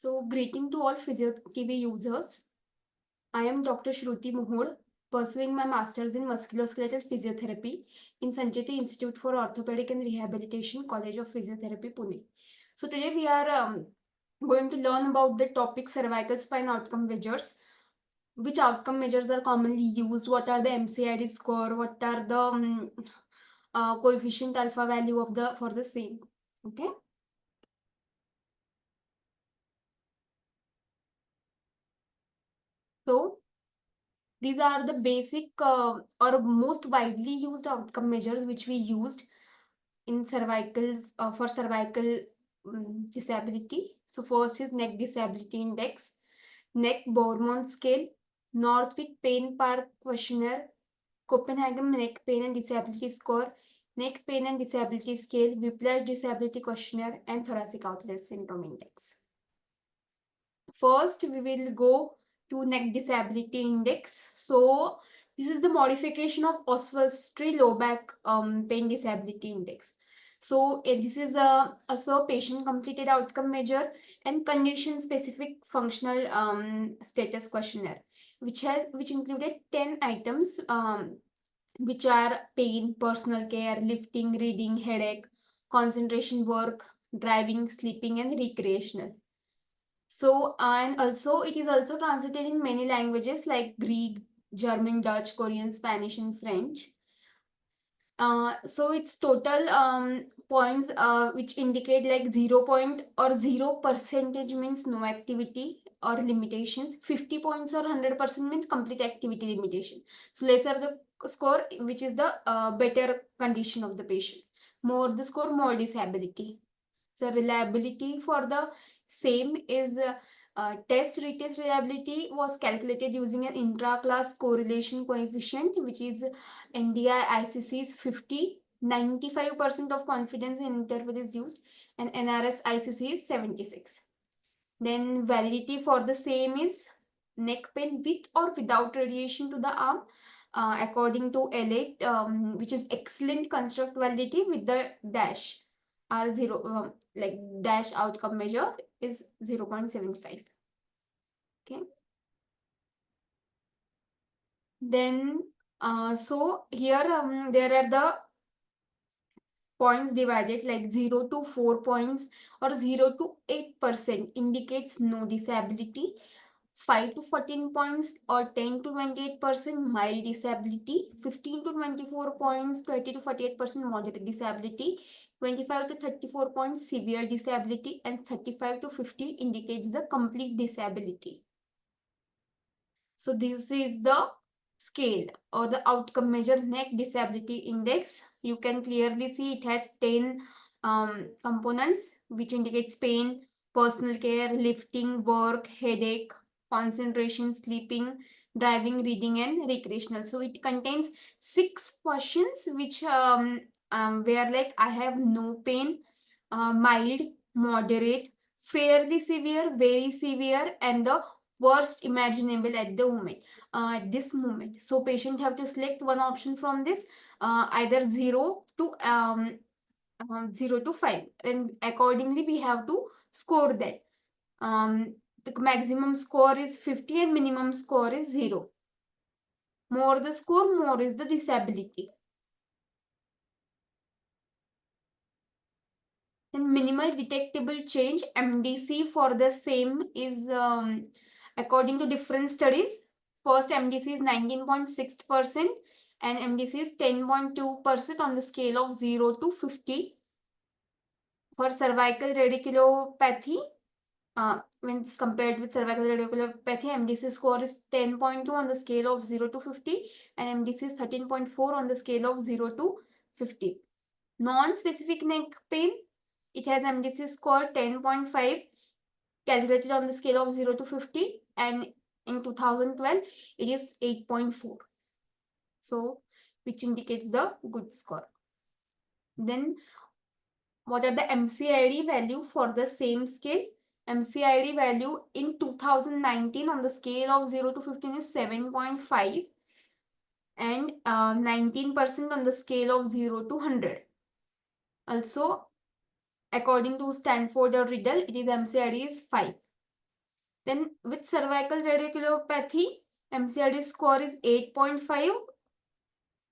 So, greeting to all PhysioTV users. I am Dr. Shruti Mohod, pursuing my master's in musculoskeletal physiotherapy in Sancheti Institute for Orthopaedic and Rehabilitation, College of Physiotherapy, Pune. So, today we are going to learn about the topic cervical spine outcome measures. Which outcome measures are commonly used? What are the MCID score? What are the coefficient alpha value of the for the same? Okay. So, these are the basic or most widely used outcome measures which we used in cervical for cervical disability. So first is neck disability index, neck Bourmont scale, Northwick pain park questionnaire, Copenhagen neck pain and disability score, neck pain and disability scale, whiplash disability questionnaire, and thoracic outlet syndrome index. First, we will go to neck disability index. So, this is the modification of oswestry low back pain disability index. So, this is also patient completed outcome measure and condition specific functional status questionnaire, which included 10 items, which are pain, personal care, lifting, reading, headache, concentration work, driving, sleeping, and recreational. So, and also it is also translated in many languages like Greek, German, Dutch, Korean, Spanish, and French. So its total points which indicate like 0 point or 0% means no activity or limitations. 50 points or 100% means complete activity limitation. So lesser the score, which is the better condition of the patient. More the score, more disability. So reliability for the same is test retest reliability was calculated using an intra-class correlation coefficient, which is NDI ICC is 50. 95% of confidence in interval is used, and NRS ICC is 76. Then validity for the same is neck pain with or without radiation to the arm, according to L8, which is excellent construct validity with the dash R0, like dash outcome measure is 0.75. Okay. Then, so here there are the points divided like 0 to 4 points or 0 to 8% indicates no disability. 5 to 14 points or 10 to 28% mild disability, 15 to 24 points, 20 to 48% moderate disability, 25 to 34 points severe disability, and 35 to 50 indicates the complete disability. So this is the scale or the outcome measure neck disability index. You can clearly see it has 10 components which indicates pain, personal care, lifting, work, headache, concentration, sleeping, driving, reading, and recreational. So it contains 6 questions which where like I have no pain, mild, moderate, fairly severe, very severe, and the worst imaginable at the moment, this moment. So patient have to select one option from this, either 0 to 0 to 5, and accordingly we have to score that. The maximum score is 50 and minimum score is 0. More the score, more is the disability. And minimal detectable change, MDC, for the same is according to different studies. First MDC is 19.6% and MDC is 10.2% on the scale of 0 to 50. For cervical radiculopathy, when it's compared with cervical radiculopathy, MDC score is 10.2 on the scale of 0 to 50 and MDC is 13.4 on the scale of 0 to 50. Non-specific neck pain, it has MDC score 10.5 calculated on the scale of 0 to 50, and in 2012 it is 8.4. So which indicates the good score. Then what are the MCID value for the same scale? MCID value in 2019 on the scale of 0 to 15 is 7.5 and 19% on the scale of 0 to 100. Also, according to Stanford or Riddle, it is MCID is 5. Then with cervical radiculopathy, MCRD score is 8.5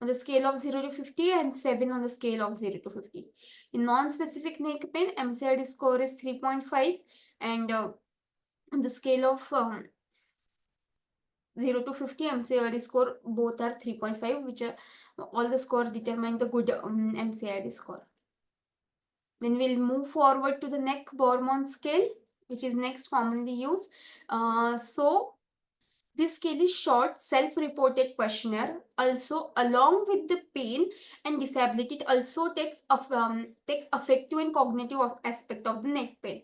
on the scale of 0 to 50 and 7 on the scale of 0 to 50. In non-specific neck pain, MCRD score is 3.5 and on the scale of 0 to 50 MCRD score, both are 3.5, which are all the score determine the good MCRD score. Then we'll move forward to the neck Bormont scale, which is next commonly used. So this scale is short, self-reported questionnaire. Also, along with the pain and disability, it also takes affective and cognitive aspect of the neck pain.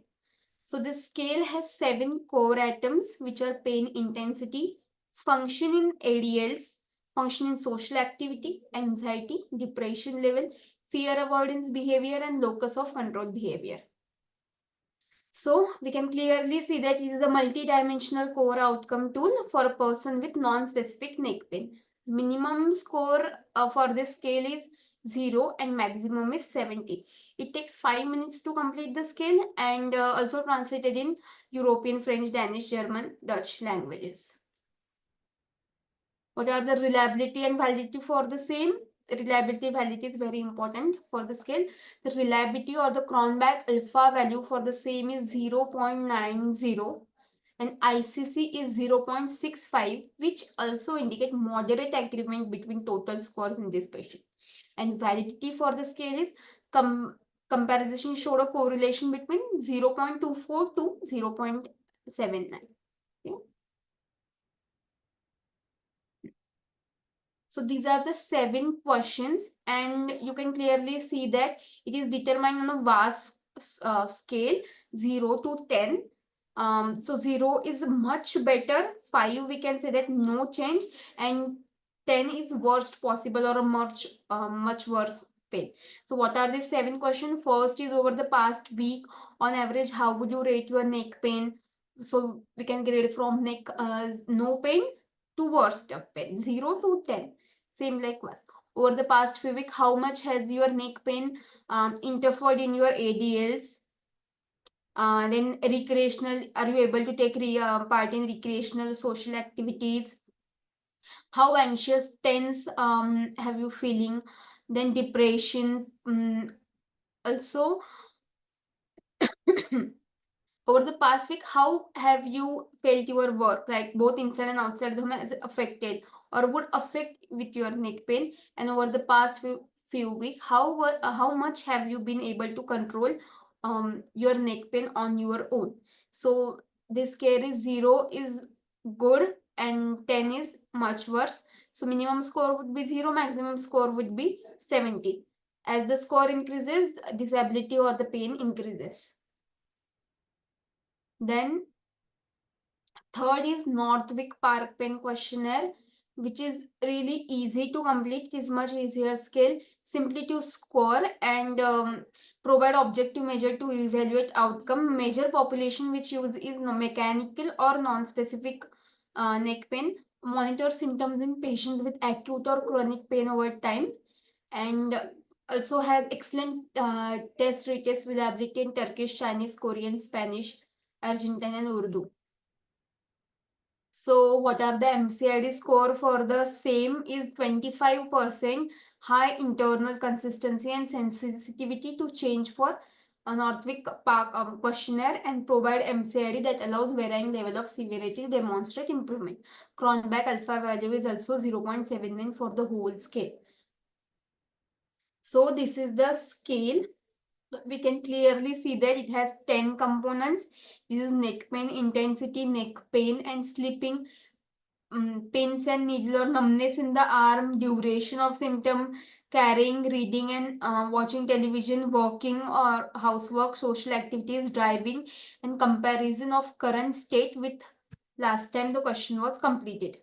So this scale has 7 core items, which are pain intensity, function in ADLs, function in social activity, anxiety, depression level, fear avoidance behavior, and locus of control behavior. So we can clearly see that it is a multi-dimensional core outcome tool for a person with non-specific neck pain. Minimum score for this scale is 0 and maximum is 70. It takes 5 minutes to complete the scale and also translated in European, French, Danish, German, Dutch languages. What are the reliability and validity for the same? Reliability validity is very important for the scale. The reliability or the Cronbach alpha value for the same is 0.90 and ICC is 0.65, which also indicate moderate agreement between total scores in this patient. And validity for the scale is comparison showed a correlation between 0.24 to 0.79. Okay. So these are the 7 questions and you can clearly see that it is determined on a vast scale 0 to 10. So 0 is much better, 5 we can say that no change and 10 is worst possible or a much worse pain. So what are the 7 questions? First is over the past week, on average, how would you rate your neck pain? So we can grade from neck no pain to worst pain, 0 to 10. Same like was. Over the past few weeks, how much has your neck pain interfered in your ADLs? Then recreational, are you able to take part in recreational social activities? How anxious, tense have you feeling? Then depression. Also, over the past week, how have you felt your work, like both inside and outside the home, has affected or would affect with your neck pain? And over the past few weeks, how much have you been able to control your neck pain on your own? So this scale is 0 is good and 10 is much worse. So minimum score would be 0, maximum score would be 70. As the score increases, disability or the pain increases. Then third is Northwick Park Pen questionnaire, which is really easy to complete. It is much easier scale, simply to score and provide objective measure to evaluate outcome. Major population which use is mechanical or non-specific neck pain. Monitor symptoms in patients with acute or chronic pain over time, and also has excellent test retest reliability in Turkish, Chinese, Korean, Spanish, Argentine, and Urdu. So what are the MCID score for the same is 25%, high internal consistency and sensitivity to change for a Northwick Park questionnaire and provide MCID that allows varying level of severity to demonstrate improvement. Cronbach alpha value is also 0.79 for the whole scale. So this is the scale. We can clearly see that it has 10 components. This is neck pain intensity, neck pain and sleeping, pins and needle or numbness in the arm, duration of symptom, carrying, reading and watching television, walking or housework, social activities, driving, and comparison of current state with last time the question was completed.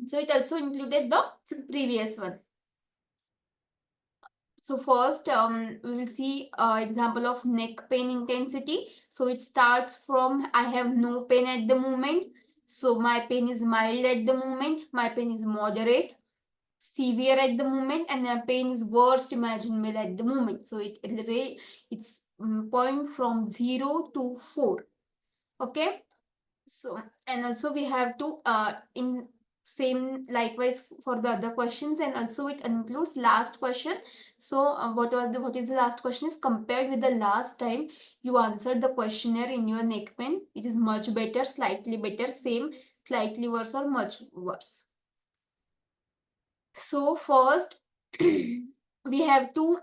So it also included the previous one. So first, we will see example of neck pain intensity. So it starts from I have no pain at the moment. So my pain is mild at the moment. My pain is moderate, severe at the moment, and my pain is worst imaginable at the moment. So it's point from 0 to 4. Okay. So, and also we have to in same likewise for the other questions, and also it includes last question. So what is the last question is compared with the last time you answered the questionnaire in your neck pain, it is much better, slightly better, same, slightly worse, or much worse. So first we have to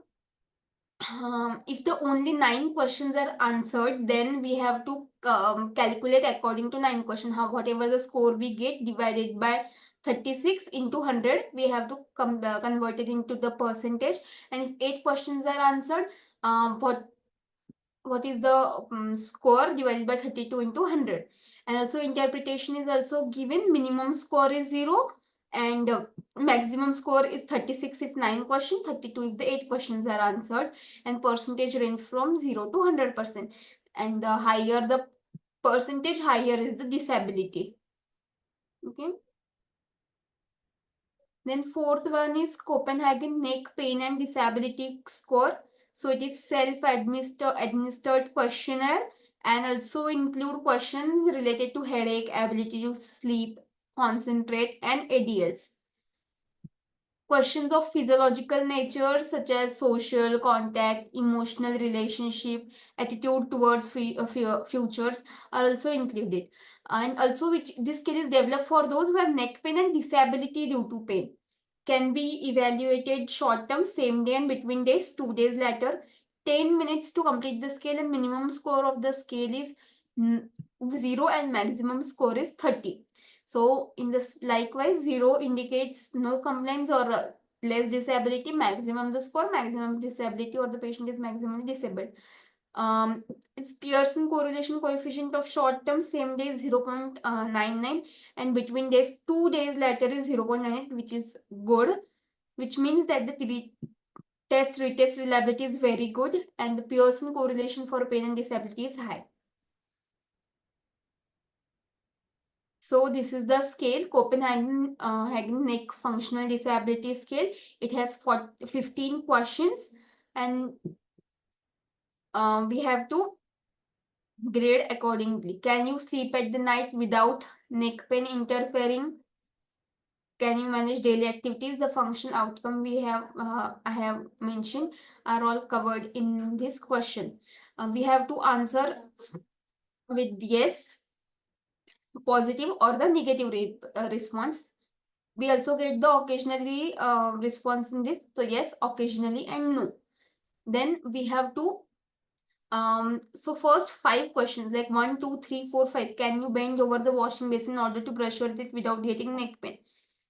if the only 9 questions are answered, then we have to calculate according to 9 questions. How whatever the score we get divided by 36 into 100, we have to convert it into the percentage. And if 8 questions are answered, what is the score divided by 32 into 100. And also interpretation is also given. Minimum score is 0 and maximum score is 36 if 9 questions, 32 if the 8 questions are answered, and percentage range from 0 to 100%. And the higher the percentage, higher is the disability. Okay. Then fourth one is Copenhagen Neck Pain and Disability Score. So it is self-administered questionnaire and also include questions related to headache, ability to sleep, concentrate, and ADLs. Questions of physiological nature such as social, contact, emotional relationship, attitude towards futures are also included. And also which this skill is developed for those who have neck pain and disability due to pain. Can be evaluated short term, same day and between days, 2 days later. 10 minutes to complete the scale, and minimum score of the scale is 0 and maximum score is 30. So in this likewise 0 indicates no complaints or less disability, maximum the score, maximum disability or the patient is maximally disabled. It's Pearson correlation coefficient of short term same day is 0.99 and between days 2 days later is 0.98, which is good, which means that the retest reliability is very good and the Pearson correlation for pain and disability is high. So this is the scale, Copenhagen Neck Functional Disability Scale. It has 15 questions and we have to grade accordingly. Can you sleep at the night without neck pain interfering? Can you manage daily activities? The function outcome I have mentioned are all covered in this question. We have to answer with yes, positive or the negative response. We also get the occasionally response in this. So yes, occasionally and no. Then we have to so first 5 questions like 1, 2, 3, 4, 5. Can you bend over the washing basin in order to brush your teeth without getting neck pain?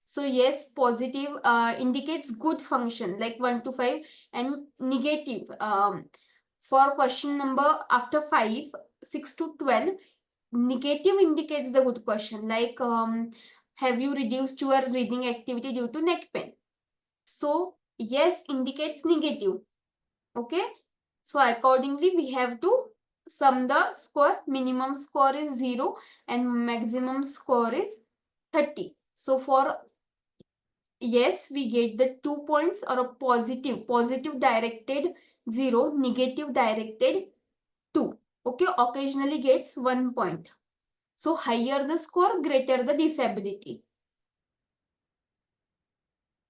So yes, positive indicates good function like 1 to 5, and negative for question number after 5, 6 to 12, negative indicates the good question like have you reduced your breathing activity due to neck pain? So yes indicates negative. Okay. So accordingly we have to sum the score. Minimum score is 0 and maximum score is 30. So for yes, we get the 2 points or a positive directed 0, negative directed 2. Okay, occasionally gets 1 point. So higher the score, greater the disability.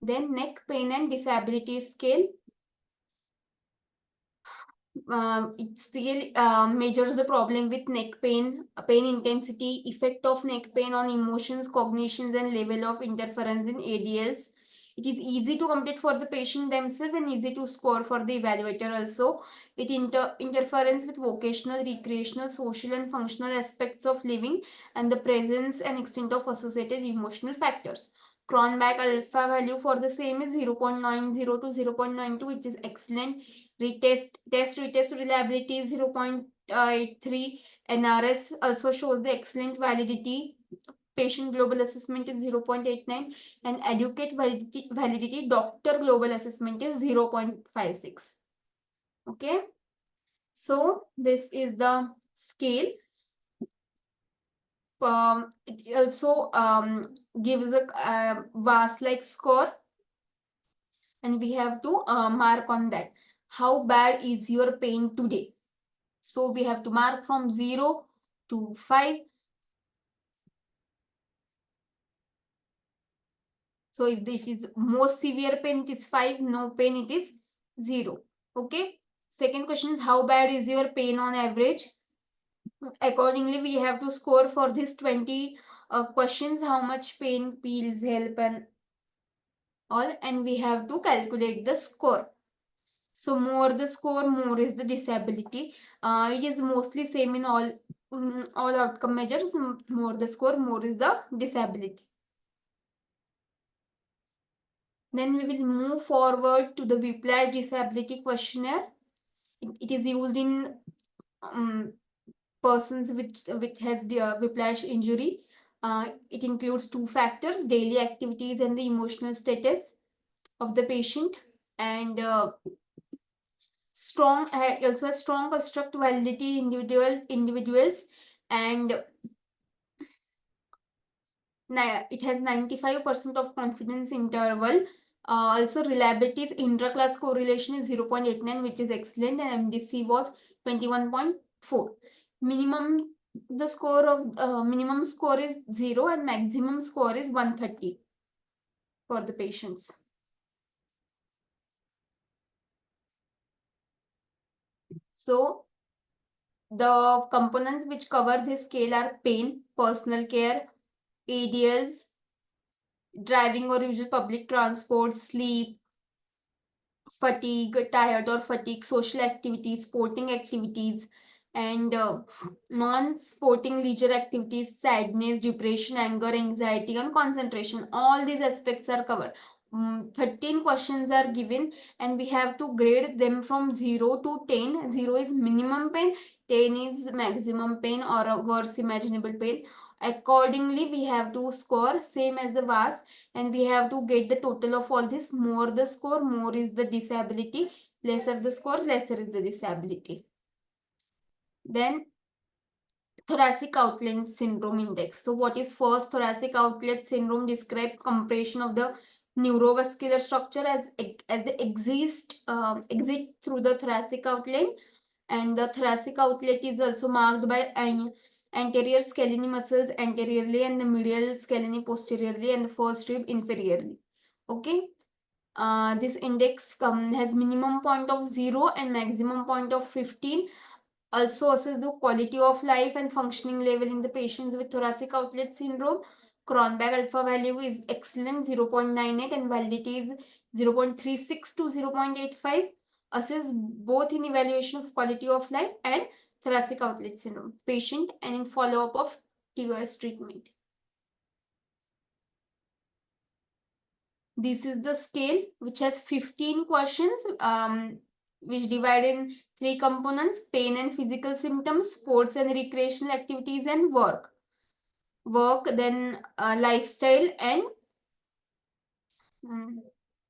Then neck pain and disability scale. It still measures the problem with neck pain, pain intensity, effect of neck pain on emotions, cognitions, and level of interference in ADLs. It is easy to complete for the patient themselves and easy to score for the evaluator also. It interference with vocational, recreational, social, and functional aspects of living and the presence and extent of associated emotional factors. Cronbach alpha value for the same is 0.90 to 0.92, which is excellent. Retest reliability is 0.83. NRS also shows the excellent validity. Patient global assessment is 0.89 and adequate validity doctor global assessment is 0.56. Okay. So this is the scale. It also gives a vast like score and we have to mark on that. How bad is your pain today? So we have to mark from 0 to 5. So if it is most severe pain, it is 5. No pain, it is 0. Okay. Second question is, how bad is your pain on average? Accordingly, we have to score for this 20 questions, how much pain, pills, help and all, and we have to calculate the score. So more the score, more is the disability. It is mostly same in all outcome measures. More the score, more is the disability. Then we will move forward to the Whiplash Disability Questionnaire. It is used in persons which has the whiplash injury. It includes two factors: daily activities and the emotional status of the patient, and strong also has strong construct validity individuals, and it has 95% of confidence interval. Also reliability is intra-class correlation is 0.89, which is excellent, and MDC was 21.4. Minimum minimum score is 0 and maximum score is 130 for the patients. So the components which cover this scale are pain, personal care, ADLs, driving or usual public transport, sleep, fatigue, tired or fatigue, social activities, sporting activities, and non-sporting leisure activities, sadness, depression, anger, anxiety, and concentration. All these aspects are covered. 13 questions are given, and we have to grade them from 0 to 10. 0 is minimum pain, 10 is maximum pain or a worst imaginable pain. Accordingly, we have to score same as the VAS, and we have to get the total of all this. More the score, more is the disability. Lesser the score, lesser is the disability. Then thoracic outlet syndrome index. So what is first? Thoracic outlet syndrome describe compression of the neurovascular structure as the exit through the thoracic outlet, and the thoracic outlet is also marked by anterior scalene muscles anteriorly and the medial scalene posteriorly and the first rib inferiorly. Okay. This index has minimum point of 0 and maximum point of 15. Also assess the quality of life and functioning level in the patients with thoracic outlet syndrome. Cronbach alpha value is excellent, 0.98, and validity is 0.36 to 0.85. Assess both in evaluation of quality of life and thoracic outlet syndrome patient and in follow-up of TOS treatment. This is the scale which has 15 questions, which divide in 3 components: pain and physical symptoms, sports and recreational activities, and work. Then lifestyle and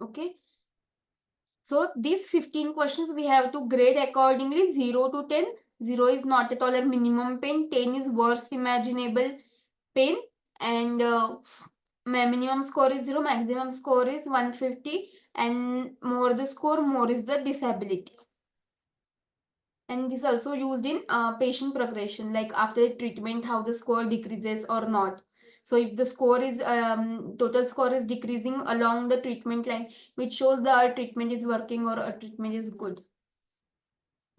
okay. So these 15 questions we have to grade accordingly, 0 to 10. 0 is not at all a minimum pain, 10 is worst imaginable pain, and minimum score is 0, maximum score is 150, and more the score, more is the disability. And this also used in patient progression, like after treatment, how the score decreases or not. So if the score is total score is decreasing along the treatment line, which shows the treatment is working or a treatment is good.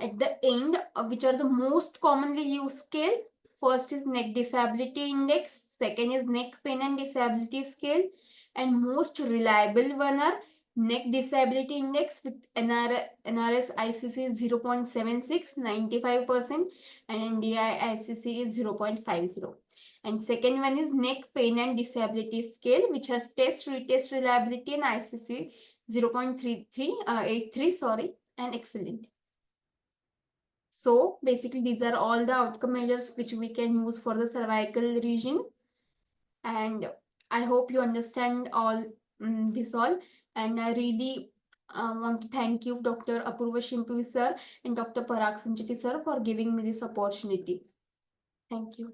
At the end, which are the most commonly used scale? First is neck disability index, second is neck pain and disability scale, and most reliable one are neck disability index with NRS ICC is 0.76, 95%, and NDI ICC is 0.50. And second one is neck pain and disability scale, which has test, retest reliability and ICC 0.83, sorry, and excellent. So basically these are all the outcome measures which we can use for the cervical region, and I hope you understand all this all, and I really want to thank you Dr. Apurva Shimpu sir and Dr. Parag Sancheti sir for giving me this opportunity. Thank you.